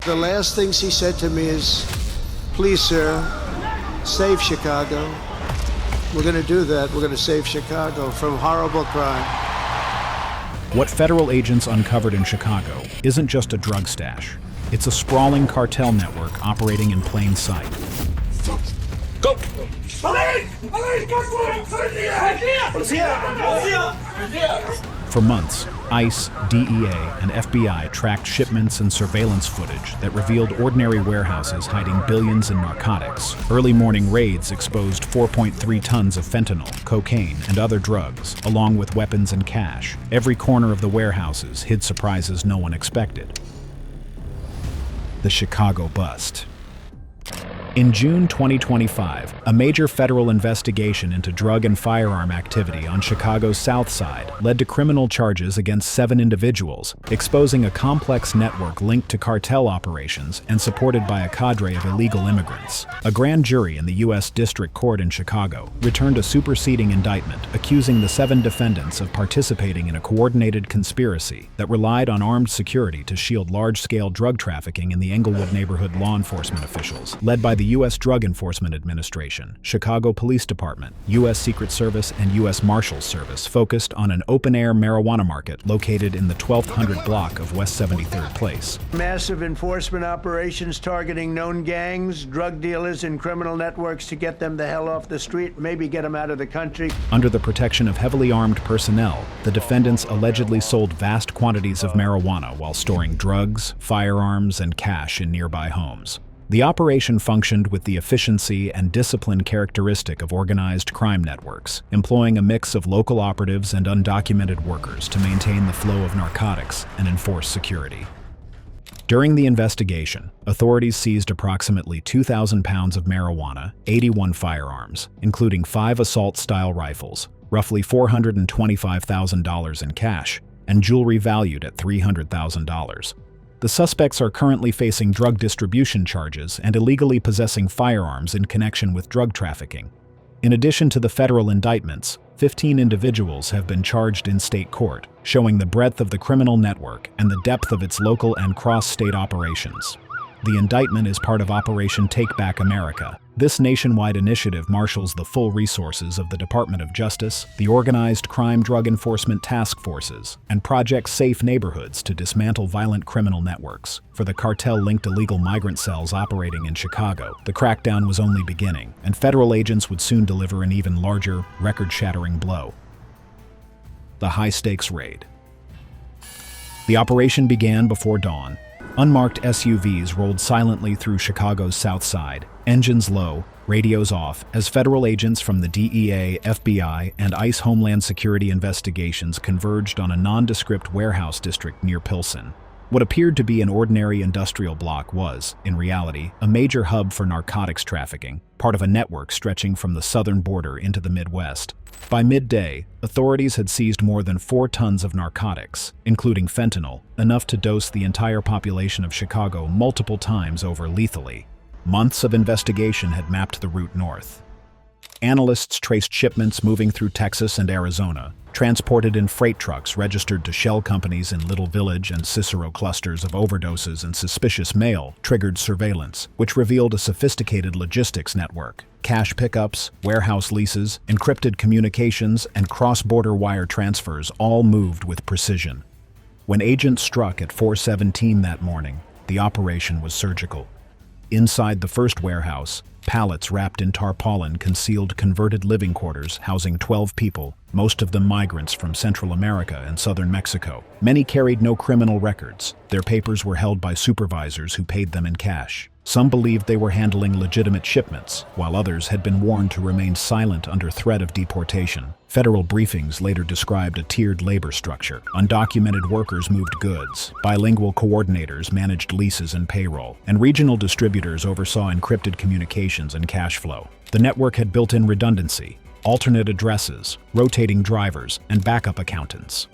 The last things he said to me is, "Please, sir, save Chicago." We're going to do that. We're going to save Chicago from horrible crime. What federal agents uncovered in Chicago isn't just a drug stash. It's a sprawling cartel network operating in plain sight. Go! For months, ICE, DEA, and FBI tracked shipments and surveillance footage that revealed ordinary warehouses hiding billions in narcotics. Early morning raids exposed 4.3 tons of fentanyl, cocaine, and other drugs, along with weapons and cash. Every corner of the warehouses hid surprises no one expected. The Chicago Bust. In June 2025, a major federal investigation into drug and firearm activity on Chicago's South Side led to criminal charges against 7 individuals, exposing a complex network linked to cartel operations and supported by a cadre of illegal immigrants. A grand jury in the U.S. District Court in Chicago returned a superseding indictment accusing the 7 defendants of participating in a coordinated conspiracy that relied on armed security to shield large-scale drug trafficking in the Englewood neighborhood law enforcement officials, led by the U.S. Drug Enforcement Administration, Chicago Police Department, U.S. Secret Service, and U.S. Marshals Service focused on an open-air marijuana market located in the 1200 block of West 73rd Place. Massive enforcement operations targeting known gangs, drug dealers, and criminal networks to get them the hell off the street, maybe get them out of the country. Under the protection of heavily armed personnel, the defendants allegedly sold vast quantities of marijuana while storing drugs, firearms, and cash in nearby homes. The operation functioned with the efficiency and discipline characteristic of organized crime networks, employing a mix of local operatives and undocumented workers to maintain the flow of narcotics and enforce security. During the investigation, authorities seized approximately 2,000 pounds of marijuana, 81 firearms, including 5 assault-style rifles, roughly $425,000 in cash, and jewelry valued at $300,000. The suspects are currently facing drug distribution charges and illegally possessing firearms in connection with drug trafficking. In addition to the federal indictments, 15 individuals have been charged in state court, showing the breadth of the criminal network and the depth of its local and cross-state operations. The indictment is part of Operation Take Back America. This nationwide initiative marshals the full resources of the Department of Justice, the Organized Crime Drug Enforcement Task Forces, and Project Safe Neighborhoods to dismantle violent criminal networks. For the cartel-linked illegal migrant cells operating in Chicago, the crackdown was only beginning, and federal agents would soon deliver an even larger, record-shattering blow. The high-stakes raid. The operation began before dawn. Unmarked SUVs rolled silently through Chicago's South Side, engines low, radios off, as federal agents from the DEA, FBI, and ICE Homeland Security investigations converged on a nondescript warehouse district near Pilsen. What appeared to be an ordinary industrial block was, in reality, a major hub for narcotics trafficking, part of a network stretching from the southern border into the Midwest. By midday, authorities had seized more than 4 tons of narcotics, including fentanyl, enough to dose the entire population of Chicago multiple times over lethally. Months of investigation had mapped the route north. Analysts traced shipments moving through Texas and Arizona, transported in freight trucks registered to shell companies in Little Village and Cicero clusters of overdoses and suspicious mail triggered surveillance, which revealed a sophisticated logistics network. Cash pickups, warehouse leases, encrypted communications, and cross-border wire transfers all moved with precision. When agents struck at 4:17 that morning, the operation was surgical. Inside the first warehouse, pallets wrapped in tarpaulin concealed converted living quarters housing 12 people, most of them migrants from Central America and southern Mexico. Many carried no criminal records. Their papers were held by supervisors who paid them in cash. Some believed they were handling legitimate shipments, while others had been warned to remain silent under threat of deportation. Federal briefings later described a tiered labor structure. Undocumented workers moved goods, bilingual coordinators managed leases and payroll, and regional distributors oversaw encrypted communications and cash flow. The network had built-in redundancy, alternate addresses, rotating drivers, and backup accountants.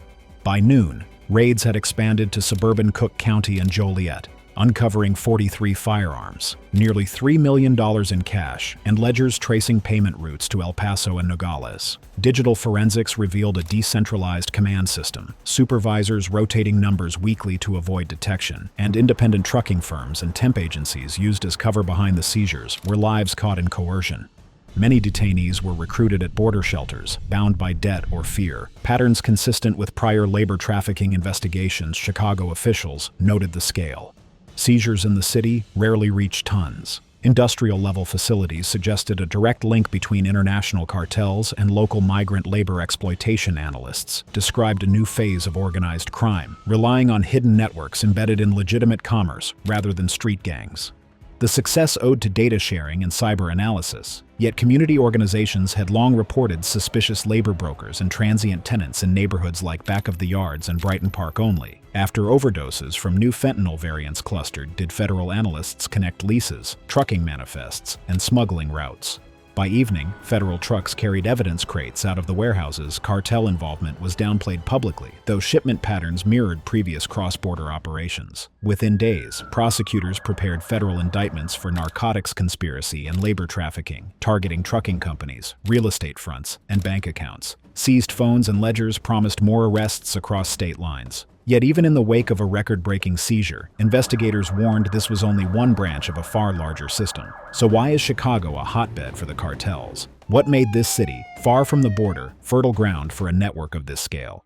By noon, raids had expanded to suburban Cook County and Joliet. uncovering 43 firearms, nearly $3 million in cash, and ledgers tracing payment routes to El Paso and Nogales. Digital forensics revealed a decentralized command system, supervisors rotating numbers weekly to avoid detection, and independent trucking firms and temp agencies used as cover behind the seizures were lives caught in coercion. Many detainees were recruited at border shelters, bound by debt or fear. Patterns consistent with prior labor trafficking investigations, Chicago officials noted the scale. Seizures in the city rarely reached tons. Industrial-level facilities suggested a direct link between international cartels, and local migrant labor exploitation analysts described a new phase of organized crime, relying on hidden networks embedded in legitimate commerce rather than street gangs. The success owed to data sharing and cyber analysis, yet community organizations had long reported suspicious labor brokers and transient tenants in neighborhoods like Back of the Yards and Brighton Park only. After overdoses from new fentanyl variants clustered, did federal analysts connect leases, trucking manifests, and smuggling routes. By evening, federal trucks carried evidence crates out of the warehouses. Cartel involvement was downplayed publicly, though shipment patterns mirrored previous cross-border operations. Within days, prosecutors prepared federal indictments for narcotics conspiracy and labor trafficking, targeting trucking companies, real estate fronts, and bank accounts. Seized phones and ledgers promised more arrests across state lines. Yet even in the wake of a record-breaking seizure, investigators warned this was only one branch of a far larger system. So why is Chicago a hotbed for the cartels? What made this city, far from the border, fertile ground for a network of this scale?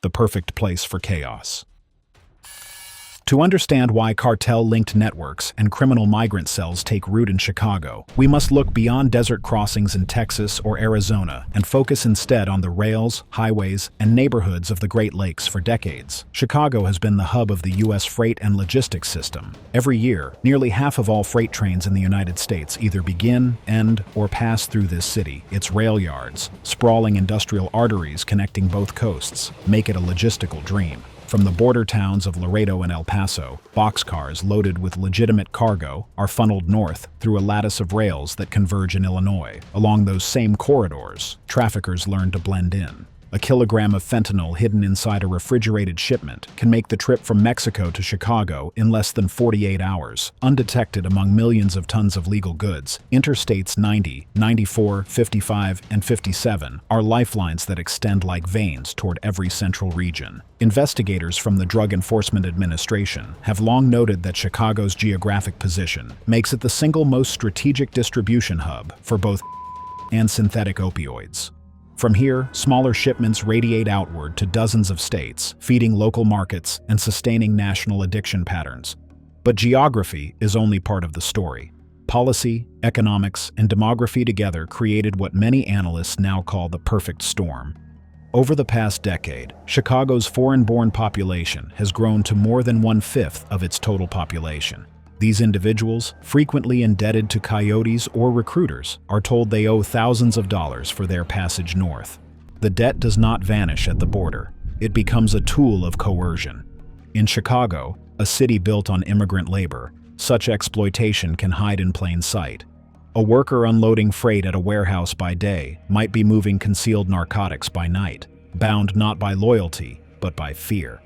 The perfect place for chaos. To understand why cartel-linked networks and criminal migrant cells take root in Chicago, we must look beyond desert crossings in Texas or Arizona and focus instead on the rails, highways, and neighborhoods of the Great Lakes. For decades, Chicago has been the hub of the U.S. freight and logistics system. Every year, nearly half of all freight trains in the United States either begin, end, or pass through this city. Its rail yards, sprawling industrial arteries connecting both coasts, make it a logistical dream. From the border towns of Laredo and El Paso, boxcars loaded with legitimate cargo are funneled north through a lattice of rails that converge in Illinois. Along those same corridors, traffickers learn to blend in. A kilogram of fentanyl hidden inside a refrigerated shipment can make the trip from Mexico to Chicago in less than 48 hours, undetected among millions of tons of legal goods. Interstates 90, 94, 55, and 57 are lifelines that extend like veins toward every central region. Investigators from the Drug Enforcement Administration have long noted that Chicago's geographic position makes it the single most strategic distribution hub for both and synthetic opioids. From here, smaller shipments radiate outward to dozens of states, feeding local markets and sustaining national addiction patterns. But geography is only part of the story. Policy, economics, and demography together created what many analysts now call the perfect storm. Over the past decade, Chicago's foreign-born population has grown to more than 1/5 of its total population. These individuals, frequently indebted to coyotes or recruiters, are told they owe thousands of dollars for their passage north. The debt does not vanish at the border. It becomes a tool of coercion. In Chicago, a city built on immigrant labor, such exploitation can hide in plain sight. A worker unloading freight at a warehouse by day might be moving concealed narcotics by night, bound not by loyalty, but by fear.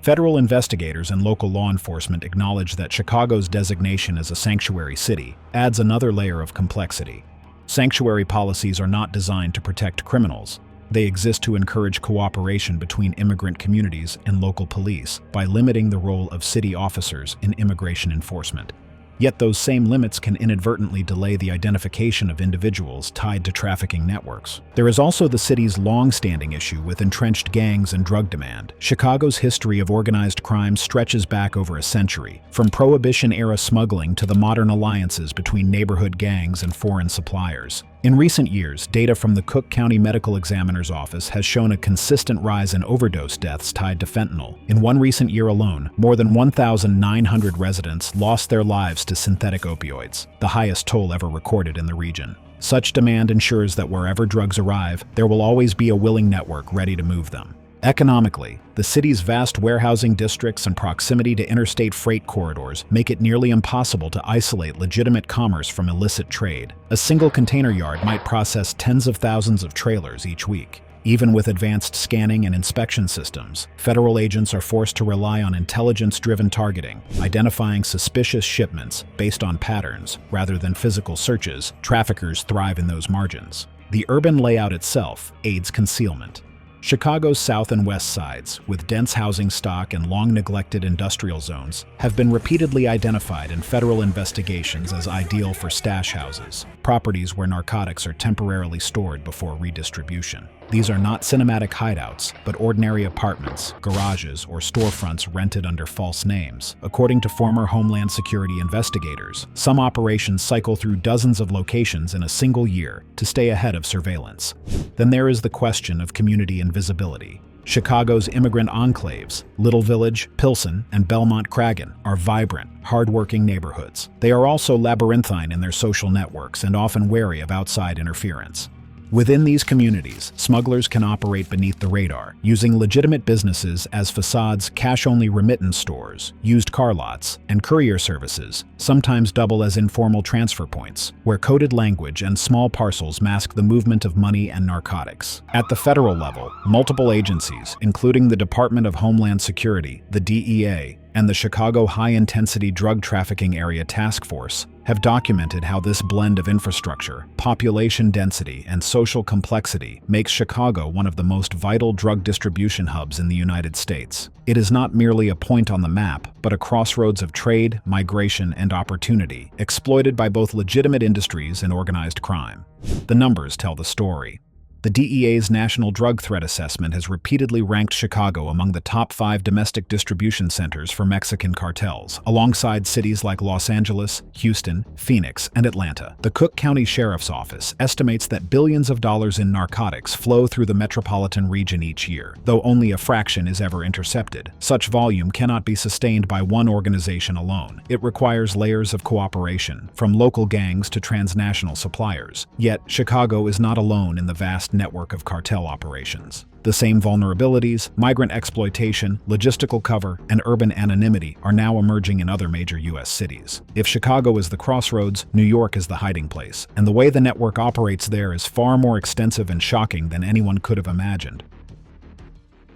Federal investigators and local law enforcement acknowledge that Chicago's designation as a sanctuary city adds another layer of complexity. Sanctuary policies are not designed to protect criminals. They exist to encourage cooperation between immigrant communities and local police by limiting the role of city officers in immigration enforcement. Yet those same limits can inadvertently delay the identification of individuals tied to trafficking networks. There is also the city's long-standing issue with entrenched gangs and drug demand. Chicago's history of organized crime stretches back over a century, from Prohibition-era smuggling to the modern alliances between neighborhood gangs and foreign suppliers. In recent years, data from the Cook County Medical Examiner's Office has shown a consistent rise in overdose deaths tied to fentanyl. In one recent year alone, more than 1,900 residents lost their lives to synthetic opioids, the highest toll ever recorded in the region. Such demand ensures that wherever drugs arrive, there will always be a willing network ready to move them. Economically, the city's vast warehousing districts and proximity to interstate freight corridors make it nearly impossible to isolate legitimate commerce from illicit trade. A single container yard might process tens of thousands of trailers each week. Even with advanced scanning and inspection systems, federal agents are forced to rely on intelligence-driven targeting, identifying suspicious shipments based on patterns rather than physical searches. Traffickers thrive in those margins. The urban layout itself aids concealment. Chicago's south and west sides, with dense housing stock and long-neglected industrial zones, have been repeatedly identified in federal investigations as ideal for stash houses, properties where narcotics are temporarily stored before redistribution. These are not cinematic hideouts, but ordinary apartments, garages, or storefronts rented under false names. According to former Homeland Security investigators, some operations cycle through dozens of locations in a single year to stay ahead of surveillance. Then there is the question of community invisibility. Chicago's immigrant enclaves, Little Village, Pilsen, and Belmont-Cragen, are vibrant, hard-working neighborhoods. They are also labyrinthine in their social networks and often wary of outside interference. Within these communities, smugglers can operate beneath the radar, using legitimate businesses as facades. Cash-only remittance stores, used car lots, and courier services sometimes double as informal transfer points, where coded language and small parcels mask the movement of money and narcotics. At the federal level, multiple agencies, including the Department of Homeland Security, the DEA, and the Chicago High-Intensity Drug Trafficking Area Task Force, have documented how this blend of infrastructure, population density, and social complexity makes Chicago one of the most vital drug distribution hubs in the United States. It is not merely a point on the map, but a crossroads of trade, migration, and opportunity, exploited by both legitimate industries and organized crime. The numbers tell the story. The DEA's National Drug Threat Assessment has repeatedly ranked Chicago among the top 5 domestic distribution centers for Mexican cartels, alongside cities like Los Angeles, Houston, Phoenix, and Atlanta. The Cook County Sheriff's Office estimates that billions of dollars in narcotics flow through the metropolitan region each year, though only a fraction is ever intercepted. Such volume cannot be sustained by one organization alone. It requires layers of cooperation, from local gangs to transnational suppliers. Yet, Chicago is not alone in the vast network of cartel operations. The same vulnerabilities, migrant exploitation, logistical cover, and urban anonymity are now emerging in other major U.S. cities. If Chicago is the crossroads, New York is the hiding place, and the way the network operates there is far more extensive and shocking than anyone could have imagined.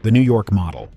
The New York model.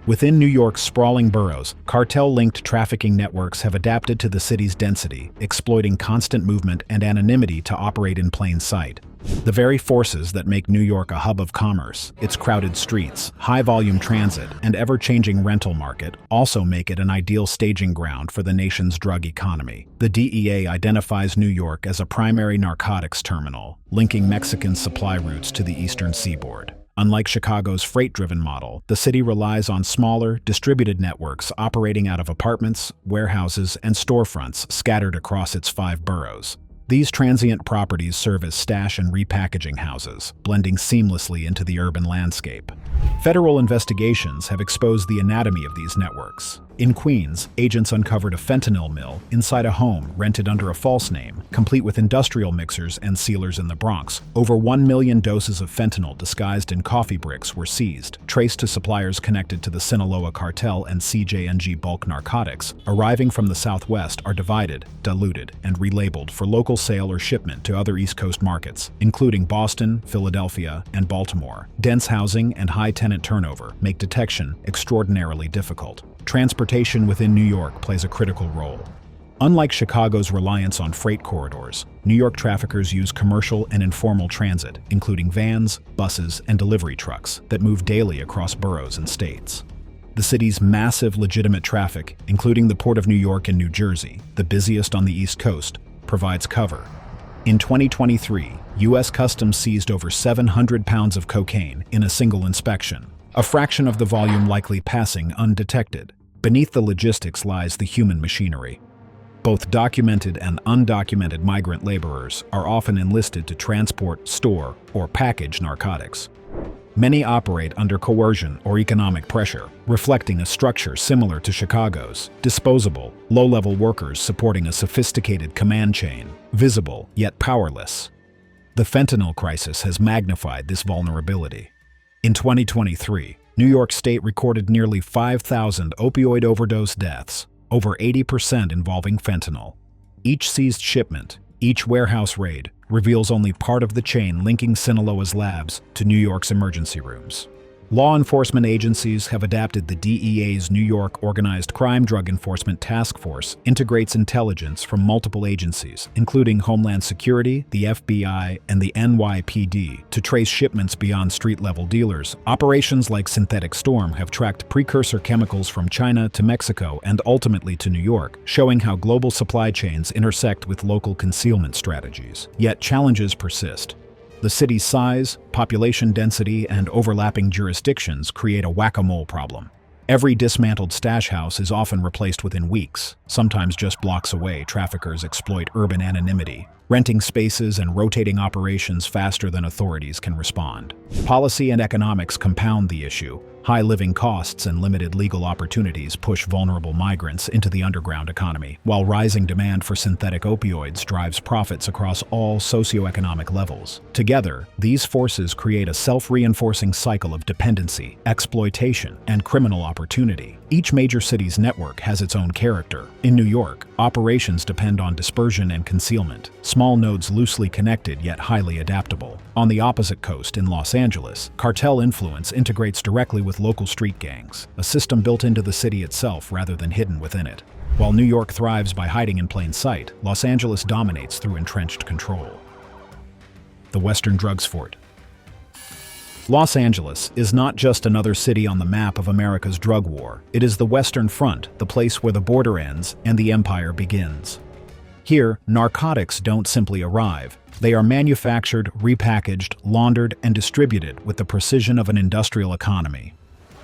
Within New York's sprawling boroughs, cartel-linked trafficking networks have adapted to the city's density, exploiting constant movement and anonymity to operate in plain sight. The very forces that make New York a hub of commerce, its crowded streets, high-volume transit, and ever-changing rental market, also make it an ideal staging ground for the nation's drug economy. The DEA identifies New York as a primary narcotics terminal, linking Mexican supply routes to the eastern seaboard. Unlike Chicago's freight-driven model, the city relies on smaller, distributed networks operating out of apartments, warehouses, and storefronts scattered across its 5 boroughs. These transient properties serve as stash and repackaging houses, blending seamlessly into the urban landscape. Federal investigations have exposed the anatomy of these networks. In Queens, agents uncovered a fentanyl mill inside a home rented under a false name, complete with industrial mixers and sealers in the Bronx. Over 1 million doses of fentanyl disguised in coffee bricks were seized, traced to suppliers connected to the Sinaloa cartel and CJ&G bulk narcotics. Arriving from the Southwest are divided, diluted, and relabeled for local sale or shipment to other East Coast markets, including Boston, Philadelphia, and Baltimore. Dense housing and high tenant turnover make detection extraordinarily difficult. Transportation within New York plays a critical role. Unlike Chicago's reliance on freight corridors, New York traffickers use commercial and informal transit, including vans, buses, and delivery trucks that move daily across boroughs and states. The city's massive legitimate traffic, including the Port of New York and New Jersey, the busiest on the East Coast, provides cover. In 2023, U.S. Customs seized over 700 pounds of cocaine in a single inspection, a fraction of the volume likely passing undetected. Beneath the logistics lies the human machinery. Both documented and undocumented migrant laborers are often enlisted to transport, store, or package narcotics. Many operate under coercion or economic pressure, reflecting a structure similar to Chicago's: disposable, low-level workers supporting a sophisticated command chain, visible yet powerless. The fentanyl crisis has magnified this vulnerability. In 2023, New York State recorded nearly 5,000 opioid overdose deaths, over 80% involving fentanyl. Each seized shipment, each warehouse raid, reveals only part of the chain linking Sinaloa's labs to New York's emergency rooms. Law enforcement agencies have adapted. The DEA's New York Organized Crime Drug Enforcement Task Force integrates intelligence from multiple agencies, including Homeland Security, the FBI, and the NYPD, to trace shipments beyond street-level dealers. Operations like Synthetic Storm have tracked precursor chemicals from China to Mexico and ultimately to New York, showing how global supply chains intersect with local concealment strategies. Yet challenges persist. The city's size, population density, and overlapping jurisdictions create a whack-a-mole problem. Every dismantled stash house is often replaced within weeks. Sometimes just blocks away, traffickers exploit urban anonymity, renting spaces and rotating operations faster than authorities can respond. Policy and economics compound the issue. High living costs and limited legal opportunities push vulnerable migrants into the underground economy, while rising demand for synthetic opioids drives profits across all socioeconomic levels. Together, these forces create a self-reinforcing cycle of dependency, exploitation, and criminal opportunity. Each major city's network has its own character. In New York, operations depend on dispersion and concealment, small nodes loosely connected yet highly adaptable. On the opposite coast, in Los Angeles, cartel influence integrates directly with local street gangs, a system built into the city itself rather than hidden within it. While New York thrives by hiding in plain sight, Los Angeles dominates through entrenched control. The Western Drugs Fort. Los Angeles is not just another city on the map of America's drug war. It is the Western Front, the place where the border ends and the empire begins. Here, narcotics don't simply arrive. They are manufactured, repackaged, laundered, and distributed with the precision of an industrial economy.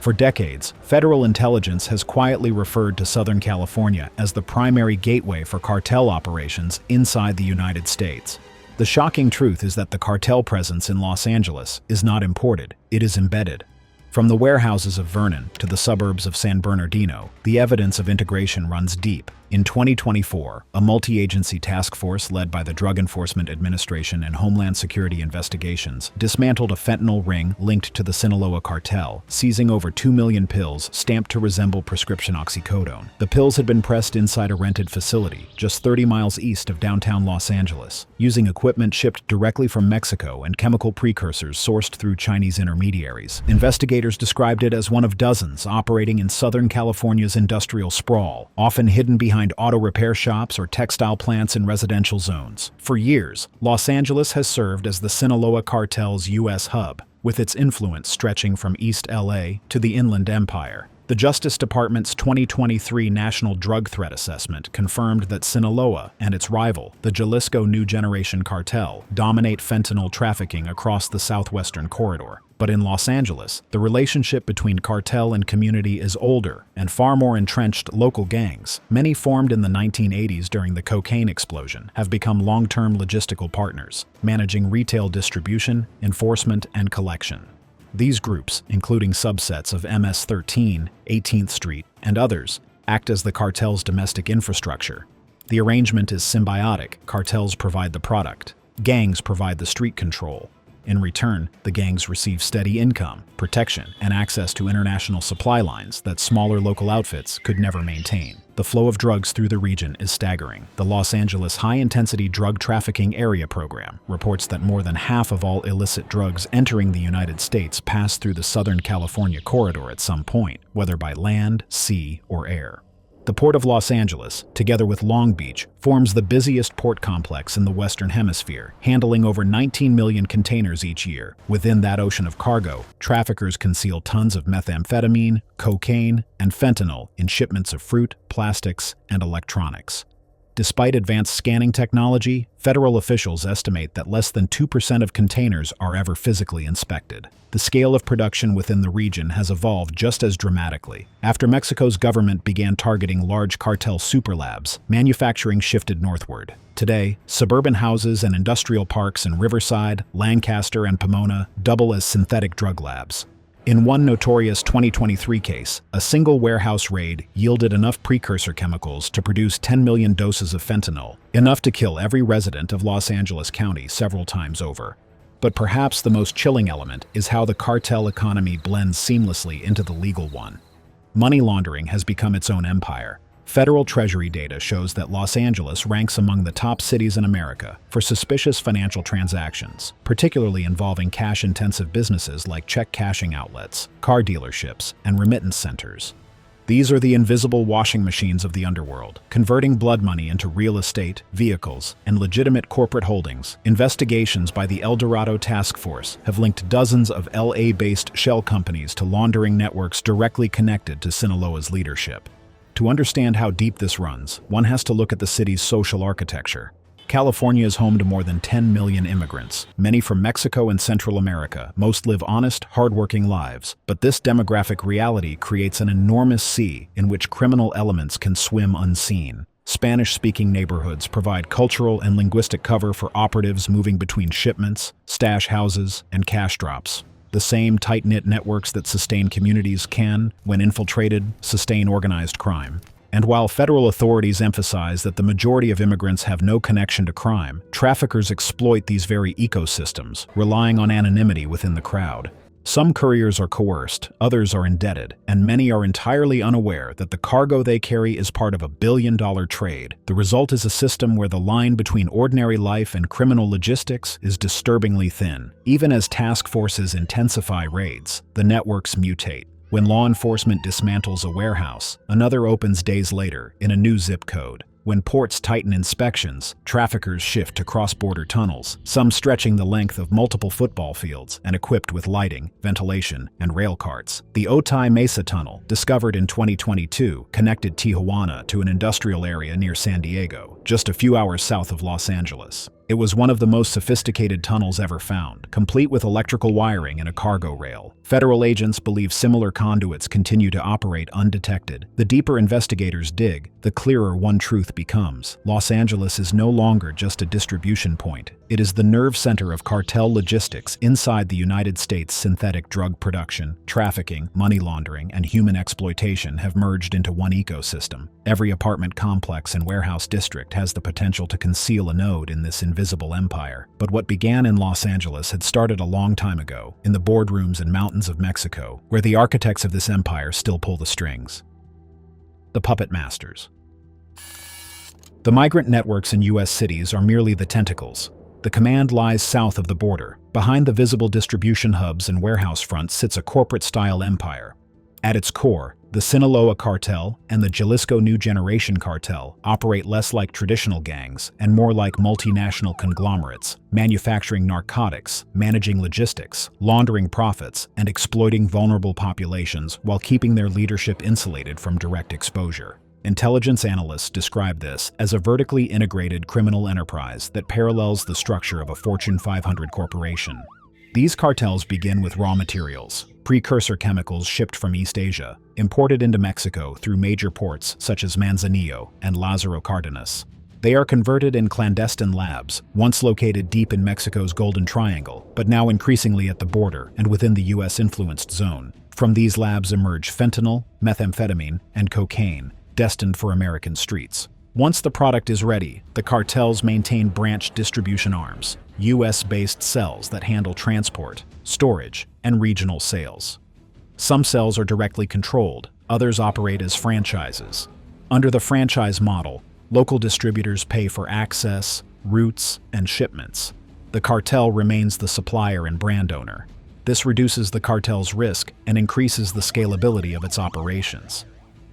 For decades, federal intelligence has quietly referred to Southern California as the primary gateway for cartel operations inside the United States. The shocking truth is that the cartel presence in Los Angeles is not imported, it is embedded. From the warehouses of Vernon to the suburbs of San Bernardino, the evidence of integration runs deep. In 2024, a multi-agency task force led by the Drug Enforcement Administration and Homeland Security Investigations dismantled a fentanyl ring linked to the Sinaloa cartel, seizing over 2 million pills stamped to resemble prescription oxycodone. The pills had been pressed inside a rented facility, just 30 miles east of downtown Los Angeles, using equipment shipped directly from Mexico and chemical precursors sourced through Chinese intermediaries. Investigators described it as one of dozens operating in Southern California's industrial sprawl, often hidden behind auto repair shops or textile plants in residential zones. For years, Los Angeles has served as the Sinaloa cartel's U.S. hub, with its influence stretching from East LA to the Inland Empire. The Justice Department's 2023 National Drug Threat Assessment confirmed that Sinaloa and its rival, the Jalisco New Generation Cartel, dominate fentanyl trafficking across the southwestern corridor. But in Los Angeles, the relationship between cartel and community is older and far more entrenched. Local gangs, many formed in the 1980s during the cocaine explosion, have become long-term logistical partners, managing retail distribution, enforcement, and collection. These groups, including subsets of MS-13, 18th Street, and others, act as the cartel's domestic infrastructure. The arrangement is symbiotic. Cartels provide the product. Gangs provide the street control. In return, the gangs receive steady income, protection, and access to international supply lines that smaller local outfits could never maintain. The flow of drugs through the region is staggering. The Los Angeles High-Intensity Drug Trafficking Area Program reports that more than half of all illicit drugs entering the United States pass through the Southern California corridor at some point, whether by land, sea, or air. The Port of Los Angeles, together with Long Beach, forms the busiest port complex in the Western Hemisphere, handling over 19 million containers each year. Within that ocean of cargo, traffickers conceal tons of methamphetamine, cocaine, and fentanyl in shipments of fruit, plastics, and electronics. Despite advanced scanning technology, federal officials estimate that less than 2% of containers are ever physically inspected. The scale of production within the region has evolved just as dramatically. After Mexico's government began targeting large cartel superlabs, manufacturing shifted northward. Today, suburban houses and industrial parks in Riverside, Lancaster, and Pomona double as synthetic drug labs. In one notorious 2023 case, a single warehouse raid yielded enough precursor chemicals to produce 10 million doses of fentanyl, enough to kill every resident of Los Angeles County several times over. But perhaps the most chilling element is how the cartel economy blends seamlessly into the legal one. Money laundering has become its own empire. Federal Treasury data shows that Los Angeles ranks among the top cities in America for suspicious financial transactions, particularly involving cash-intensive businesses like check cashing outlets, car dealerships, and remittance centers. These are the invisible washing machines of the underworld, converting blood money into real estate, vehicles, and legitimate corporate holdings. Investigations by the El Dorado Task Force have linked dozens of LA-based shell companies to laundering networks directly connected to Sinaloa's leadership. To understand how deep this runs, one has to look at the city's social architecture. California is home to more than 10 million immigrants, many from Mexico and Central America. Most live honest, hardworking lives. But this demographic reality creates an enormous sea in which criminal elements can swim unseen. Spanish-speaking neighborhoods provide cultural and linguistic cover for operatives moving between shipments, stash houses, and cash drops. The same tight-knit networks that sustain communities can, when infiltrated, sustain organized crime. And while federal authorities emphasize that the majority of immigrants have no connection to crime, traffickers exploit these very ecosystems, relying on anonymity within the crowd. Some couriers are coerced, others are indebted, and many are entirely unaware that the cargo they carry is part of a billion-dollar trade. The result is a system where the line between ordinary life and criminal logistics is disturbingly thin. Even as task forces intensify raids, the networks mutate. When law enforcement dismantles a warehouse, another opens days later in a new zip code. When ports tighten inspections, traffickers shift to cross-border tunnels, some stretching the length of multiple football fields and equipped with lighting, ventilation, and rail carts. The Otay Mesa Tunnel, discovered in 2022, connected Tijuana to an industrial area near San Diego, just a few hours south of Los Angeles. It was one of the most sophisticated tunnels ever found, complete with electrical wiring and a cargo rail. Federal agents believe similar conduits continue to operate undetected. The deeper investigators dig, the clearer one truth becomes. Los Angeles is no longer just a distribution point. It is the nerve center of cartel logistics inside the United States. Synthetic drug production, trafficking, money laundering, and human exploitation have merged into one ecosystem. Every apartment complex and warehouse district has the potential to conceal a node in this invisible empire. But what began in Los Angeles had started a long time ago, in the boardrooms and mountains of Mexico, where the architects of this empire still pull the strings. The puppet masters. The migrant networks in U.S. cities are merely the tentacles. The command lies south of the border. Behind the visible distribution hubs and warehouse fronts sits a corporate-style empire. At its core, the Sinaloa cartel and the Jalisco New Generation cartel operate less like traditional gangs and more like multinational conglomerates, manufacturing narcotics, managing logistics, laundering profits, and exploiting vulnerable populations while keeping their leadership insulated from direct exposure. Intelligence analysts describe this as a vertically integrated criminal enterprise that parallels the structure of a Fortune 500 corporation. These cartels begin with raw materials, precursor chemicals shipped from East Asia, imported into Mexico through major ports such as Manzanillo and Lázaro Cárdenas. They are converted in clandestine labs, once located deep in Mexico's Golden Triangle, but now increasingly at the border and within the U.S.-influenced zone. From these labs emerge fentanyl, methamphetamine, and cocaine, destined for American streets. Once the product is ready, the cartels maintain branch distribution arms, U.S.-based cells that handle transport, storage, and regional sales. Some cells are directly controlled, others operate as franchises. Under the franchise model, local distributors pay for access, routes, and shipments. The cartel remains the supplier and brand owner. This reduces the cartel's risk and increases the scalability of its operations.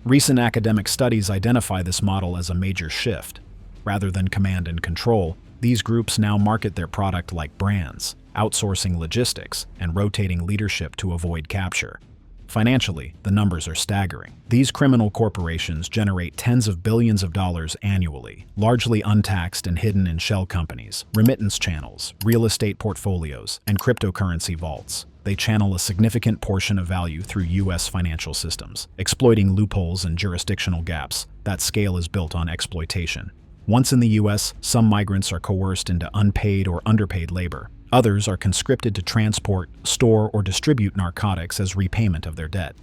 Recent academic studies identify this model as a major shift. Rather than command and control, these groups now market their product like brands, outsourcing logistics and rotating leadership to avoid capture. Financially, the numbers are staggering. These criminal corporations generate tens of billions of dollars annually, largely untaxed and hidden in shell companies, remittance channels, real estate portfolios, and cryptocurrency vaults. They channel a significant portion of value through U.S. financial systems, exploiting loopholes and jurisdictional gaps. That scale is built on exploitation. Once in the U.S., some migrants are coerced into unpaid or underpaid labor. Others are conscripted to transport, store, or distribute narcotics as repayment of their debt.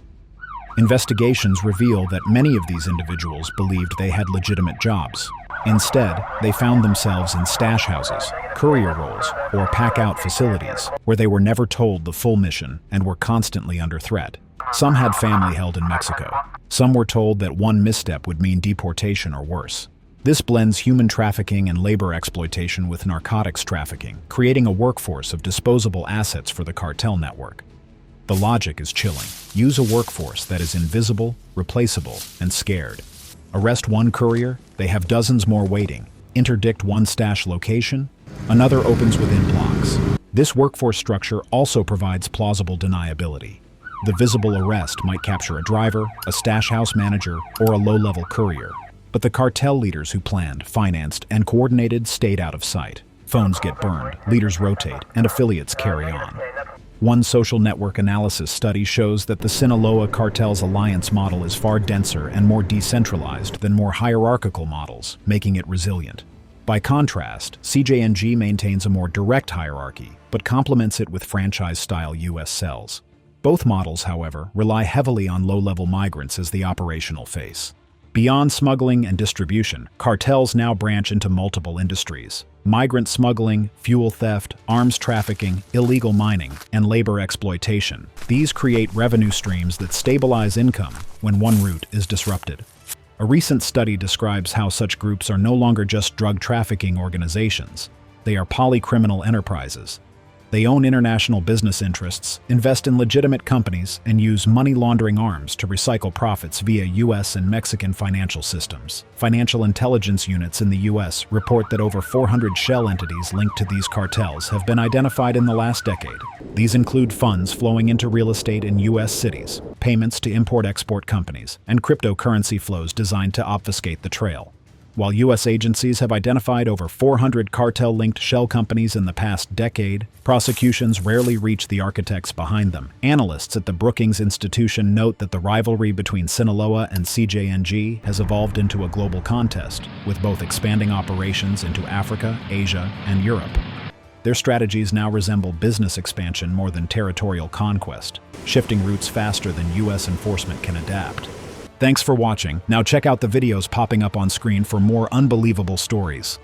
Investigations reveal that many of these individuals believed they had legitimate jobs. Instead, they found themselves in stash houses, courier roles, or pack-out facilities, where they were never told the full mission and were constantly under threat. Some had family held in Mexico. Some were told that one misstep would mean deportation or worse. This blends human trafficking and labor exploitation with narcotics trafficking, creating a workforce of disposable assets for the cartel network. The logic is chilling. Use a workforce that is invisible, replaceable, and scared. Arrest one courier, they have dozens more waiting. Interdict one stash location, another opens within blocks. This workforce structure also provides plausible deniability. The visible arrest might capture a driver, a stash house manager, or a low-level courier. But the cartel leaders who planned, financed, and coordinated stayed out of sight. Phones get burned, leaders rotate, and affiliates carry on. One social network analysis study shows that the Sinaloa cartel's alliance model is far denser and more decentralized than more hierarchical models, making it resilient. By contrast, CJNG maintains a more direct hierarchy, but complements it with franchise-style U.S. cells. Both models, however, rely heavily on low-level migrants as the operational face. Beyond smuggling and distribution, cartels now branch into multiple industries. Migrant smuggling, fuel theft, arms trafficking, illegal mining, and labor exploitation. These create revenue streams that stabilize income when one route is disrupted. A recent study describes how such groups are no longer just drug trafficking organizations. They are polycriminal enterprises. They own international business interests, invest in legitimate companies, and use money laundering arms to recycle profits via U.S. and Mexican financial systems. Financial intelligence units in the U.S. report that over 400 shell entities linked to these cartels have been identified in the last decade. These include funds flowing into real estate in U.S. cities, payments to import-export companies, and cryptocurrency flows designed to obfuscate the trail. While U.S. agencies have identified over 400 cartel-linked shell companies in the past decade, prosecutions rarely reach the architects behind them. Analysts at the Brookings Institution note that the rivalry between Sinaloa and CJNG has evolved into a global contest, with both expanding operations into Africa, Asia, and Europe. Their strategies now resemble business expansion more than territorial conquest, shifting routes faster than U.S. enforcement can adapt. Thanks for watching. Now check out the videos popping up on screen for more unbelievable stories.